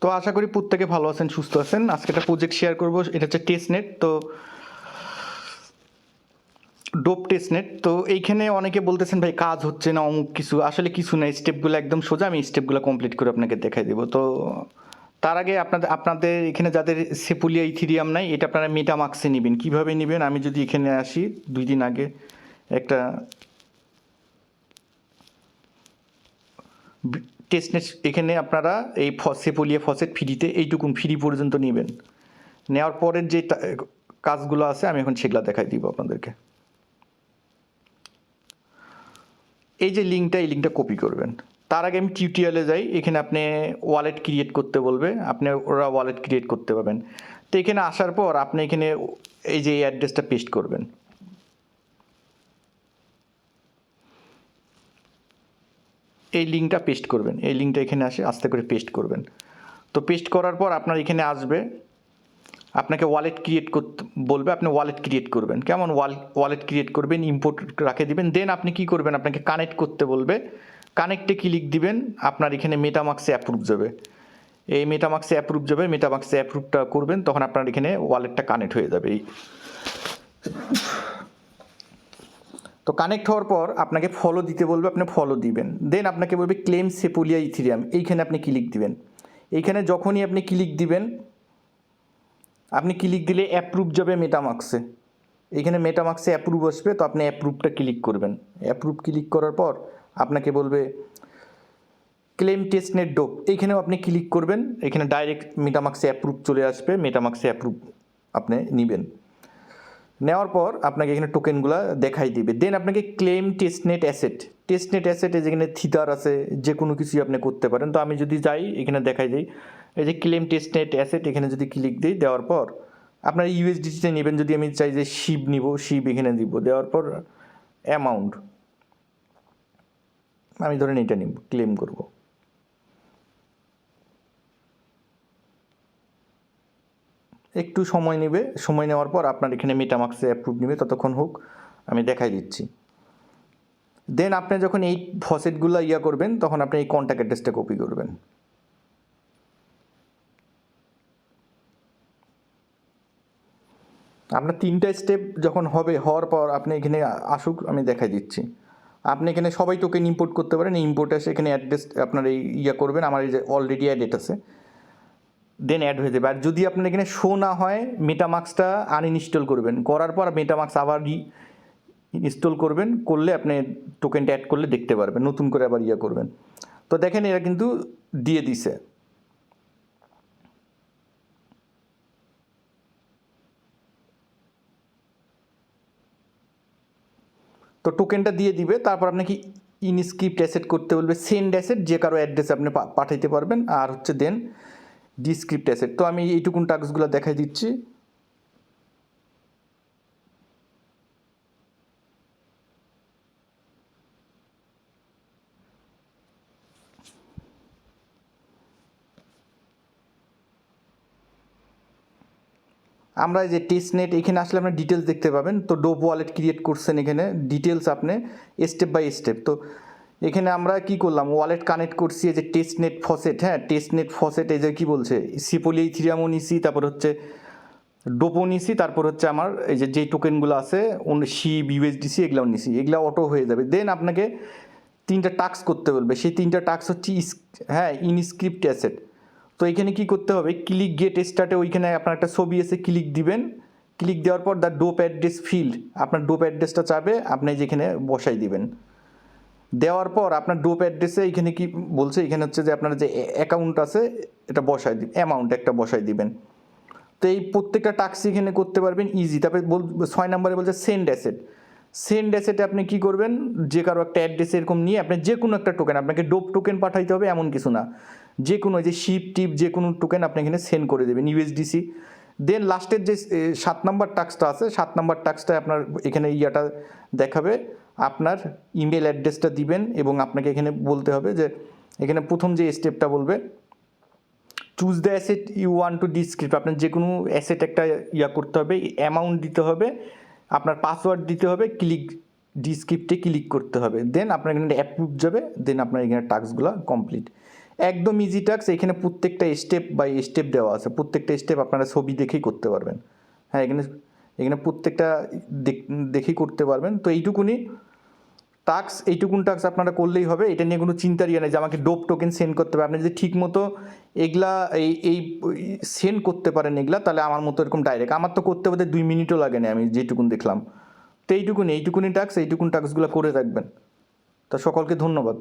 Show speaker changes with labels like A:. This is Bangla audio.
A: তো আশা করি প্রত্যেকে ভালো আছেন, সুস্থ আছেন। আজকে একটা প্রজেক্ট শেয়ার করব, এটা হচ্ছে টেস্টনেট। তো ডোপ টেস্টনেট। তো এইখানে অনেকে বলতেছেন ভাই কাজ হচ্ছে না, অমুক কিছু। আসলে কিছু না, স্টেপগুলো একদম সোজা, আমি স্টেপগুলো কমপ্লিট করে আপনাকে দেখাই দেবো। তো তার আগে আপনাদের এখানে যাদের সেপুলিয়া ইথিরিয়াম নাই, এটা আপনারা মেটামাক্সে নেবেন। কীভাবে নেবেন, আমি যদি এখানে আসি 2 দিন আগে একটা টেস্টনেট, এখানে আপনারা এই সেপুলিয়া ফসেট ফ্রিতে এইটুকুন ফ্রি পর্যন্ত নেবেন। নেওয়ার পরের যে কাজগুলো আছে আমি এখন সেগুলো দেখাই দিব আপনাদেরকে। এই যে লিঙ্কটা, এই লিঙ্কটা কপি করবেন। তার আগে আমি টিউটোরিয়ালে যাই। এখানে আপনি ওয়ালেট ক্রিয়েট করতে বলবে, আপনি ওরা ওয়ালেট ক্রিয়েট করতে পারবেন। তো এখানে আসার পর আপনি এখানে এই যে এই অ্যাড্রেসটা পেস্ট করবেন। এই লিঙ্কটা পেস্ট করবেন, এই লিঙ্কটা এখানে আসে আস্তে করে পেস্ট করবেন। তো পেস্ট করার পর আপনার এখানে আসবে, আপনাকে ওয়ালেট ক্রিয়েট করতে বলবে, আপনি ওয়ালেট ক্রিয়েট করবেন। কেমন ওয়ালেট ক্রিয়েট করবেন, ইম্পোর্ট রাখে দিবেন। দেন আপনি কি করবেন, আপনাকে কানেক্ট করতে বলবে, কানেক্টে ক্লিক দিবেন। আপনার এখানে মেটামাক্সে অ্যাপ্রুভ যাবে, এই মেটামাক্সে অ্যাপ্রুভ যাবে। মেটামাক্সে অ্যাপ্রুভটা করবেন, তখন আপনার এখানে ওয়ালেটটা কানেক্ট হয়ে যাবে। তো কানেক্ট হওয়ার পর আপনাকে ফলো দিতে বলবে, আপনি ফলো দিবেন। দেন আপনাকে বলবে ক্লেম সেপুলিয়া ইথিরিয়াম, এইখানে আপনি ক্লিক দিবেন। এইখানে যখনই আপনি ক্লিক দিবেন, আপনি ক্লিক দিলে অ্যাপ্রুভ যাবে মেটামাক্সে। এইখানে মেটামাক্সে অ্যাপ্রুভ আসবে, তো আপনি অ্যাপ্রুভটা ক্লিক করবেন। অ্যাপ্রুভ ক্লিক করার পর আপনাকে বলবে ক্লেম টেস্টনেট ডোপ, এইখানেও আপনি ক্লিক করবেন। এখানে ডাইরেক্ট মেটামাক্সে অ্যাপ্রুভ চলে আসবে, মেটামাক্সে অ্যাপ্রুভ আপনি নেবেন। নেওয়ার পর আপনাকে এখানে টোকেনগুলো দেখাই দিবে। দেন আপনাকে ক্লেম টেস্টনেট অ্যাসেট, টেস্টনেট অ্যাসেটে যেখানে থিটার আছে, যে কোনো কিছুই আপনি করতে পারেন। তো আমি যদি যাই এখানে দেখাই দিই, এই যে ক্লেম টেস্টনেট অ্যাসেট, এখানে যদি ক্লিক দিই, দেওয়ার পর আপনার ইউএসডিটিতে নেবেন। যদি আমি চাই যে শিব নিব, শিব এখানে দিব। দেওয়ার পর অ্যামাউন্ট আমি ধরেন এটা নিব, ক্লেম করব। একটু সময় নেবে, সময় নেওয়ার পর আপনার এখানে মেটামাক্সে অ্যাপ্রুভ নেবে, ততক্ষণ হোক, আমি দেখাই দিচ্ছি। দেন আপনি যখন এই ফসেটগুলো করবেন, তখন আপনি এই কন্ট্যাক্ট অ্যাড্রেসটা কপি করবেন। আপনার 3টা স্টেপ যখন হবে, হওয়ার পর আপনি এখানে আসুক, আমি দেখাই দিচ্ছি। আপনি এখানে সবাই টোকেন ইম্পোর্ট করতে পারেন। ইম্পোর্ট আসে এখানে অ্যাড্রেস আপনার এই করবেন। আমার এই যে অলরেডি অ্যাডেড আছে, দেন অ্যাড হয়ে যাবে। আর যদি আপনার এখানে শো না হয়, মেটামাক্সটা আনইনস্টল করবেন। করার পর মেটামাক্স আবার ইনস্টল করবেন, করলে আপনি টোকেনটা অ্যাড করলে দেখতে পারবেন, নতুন করে আবার করবেন। তো দেখেন এরা কিন্তু দিয়ে দিছে। তো টোকেনটা দিয়ে দিবে, তারপর আপনাকে ইনস্ক্রিপ্ট অ্যাসেট করতে বলবে, সেন্ড অ্যাসেট, যে কারো অ্যাড্রেসে আপনি পাঠাইতে পারবেন। আর হচ্ছে দেন ডিসক্রিপ্ট অ্যাসেট। তো আমি এইটুকুন টাস্কগুলো দেখাই দিচ্ছি। আমরা যে টেস্টনেট, এখানে আসলে আপনার ডিটেলস দেখতে পাবেন। তো ডোপ ওয়ালেট ক্রিয়েট করছেন, এখানে ডিটেলস আপনি স্টেপ বাই স্টেপ। তো এখানে আমরা কি করলাম, ওয়ালেট কানেক্ট করছি, এই যে টেস্টনেট ফসেট, হ্যাঁ টেস্টনেট ফসেট, এই যে কী বলছে, সিপোলি ইথিরিয়ামও নিছি, তারপর হচ্ছে ডোপও নিছি, তারপর হচ্ছে আমার এই যে টোকেনগুলো আছে শিব, ইউএসডিসি, এগুলাও নিছি। এগুলো অটো হয়ে যাবে। দেন আপনাকে 3টা টাস্ক করতে বলবে। সেই 3টা টাস্ক হচ্ছে ইনস্ক্রিপ্ট অ্যাসেট। তো এখানে কি করতে হবে, ক্লিক গেট স্টার্টে ওইখানে আপনার একটা ছবি এসে ক্লিক দিবেন। ক্লিক দেওয়ার পর দ্য ডোপ অ্যাড্রেস ফিল্ড, আপনার ডোপ অ্যাড্রেসটা চাবে, আপনি যেখানে বসাই দিবেন। দেওয়ার পর আপনার ডোপ অ্যাড্রেসে এখানে কি বলছে, এখানে হচ্ছে যে আপনার যে অ্যাকাউন্ট আছে এটা বসাই দিবেন, অ্যামাউন্ট একটা বসাই দিবেন। তো এই প্রত্যেকটা টাস্ক এখানে করতে পারবেন ইজি। তারপরে 6 নম্বরে বলছে সেন্ড অ্যাসেট। সেন্ড অ্যাসেটে আপনি কি করবেন, যে কারো একটা অ্যাড্রেস এরকম নিয়ে আপনি যে কোনো একটা টোকেন, আপনাকে ডোপ টোকেন পাঠাইতে হবে এমন কিছু না, যে কোনো যে শিপ টিপ যে কোনো টোকেন আপনি এখানে সেন্ড করে দেবেন, ইউএসডিসি। দেন লাস্টের যে 7 নম্বর টাস্কটা আছে, 7 নম্বর টাস্কটায় আপনার এখানে দেখাবে, আপনার ইমেল অ্যাড্রেসটা দিবেন। এবং আপনাকে এখানে বলতে হবে যে, এখানে প্রথম যে স্টেপটা বলবে choose the asset you want to describe, আপনার যে কোনো অ্যাসেট একটা করতে হবে, অ্যামাউন্ট দিতে হবে, আপনার পাসওয়ার্ড দিতে হবে, ডিসক্রিপ্টে ক্লিক করতে হবে। দেন আপনার এখানে অ্যাপ্রুভ যাবে। দেন আপনার এখানে টাস্কগুলো কমপ্লিট। একদম ইজি টাস্ক। এখানে প্রত্যেকটা স্টেপ বাই স্টেপ দেওয়া আছে, প্রত্যেকটা স্টেপ আপনারা ছবি দেখেই করতে পারবেন। হ্যাঁ, এখানে এখানে প্রত্যেকটা দেখেই করতে পারবেন। তো এইটুকুনি টাস্ক, এইটুকুন টাস্ক আপনারা করলেই হবে। এটা নিয়ে কোনো চিন্তার ইয়ে নেই যে আমাকে ডোপ টোকেন সেন্ড করতে হবে। আপনি যদি ঠিক মতো এগুলা এই সেন্ড করতে পারেন এগুলা, তাহলে আমার মতো এরকম ডাইরেক্ট, আমার তো করতে বোধহয় 2 মিনিটও লাগে না আমি যেটুকুন দেখলাম। তো এইটুকুনি টাস্ক, এইটুকুন টাস্কগুলো করে রাখবেন। তো সকলকে ধন্যবাদ।